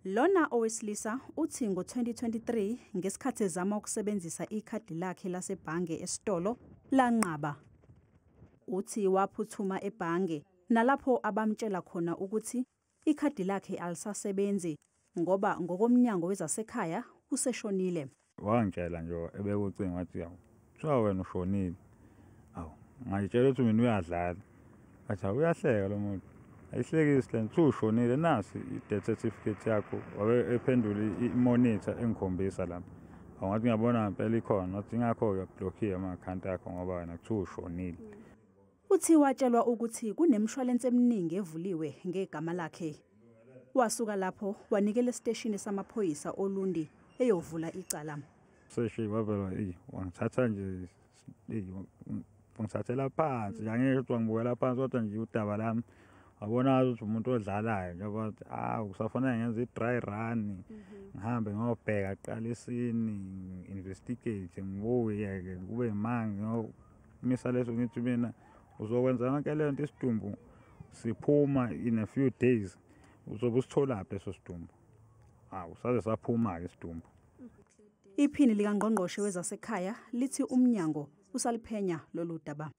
Lona owesilisa uthi ngo-2023 ngesikhathi ezama ukusebenzisa ikhadi lakhe lasebhange esitolo lanqaba. Uthi waphuthuma ebhange nalapho abamtshela khona ukuthi ikhadi lakhe alisasebenzi ngoba ngokomnyango wezasekhaya useshonile. Wangitshela nje ebekucinga wathi yawu kuthiwa wena ushonile. Awu ngayitshela ukuthi mina uyadlala. Athi uyahleka lo muntu. Ayihlekisi lento ushonile nasi i-death certificate yakho wabe ephendula i-monitor engikhombisa lapha. Awungathi ngiyabona ngempela ikhona wathi ingakho uyabhlokhiya ama-account akho ngoba wena kuthiwa ushonile. Uthi watshelwa ukuthi kunemshwalense eminingi evuliwe ngegama lakhe. Wasuka lapho wanikela esiteshini samaphoyisa oLundi eyovula icala. Seshe bavela wangithatha nje ngithathela phansi angeke ukuthi wangibukela phansi kodwa nje udaba lami wabona ukuthi umuntu odlalayo njengoba kusafanele ngenze i-dry run ngihambe ngiyobheka qala isini investigate ngibuye-ke kube imanga ngiyomisa leso ngithi mina uzokwenza yonke leyo nto isidumbu siphuma in a few days uzobe usitholaphi leso sidumbu saze saphuma-ke isidumbu. Iphini likangqongqoshe wezasekhaya lithi umnyango usaliphenya lolu daba.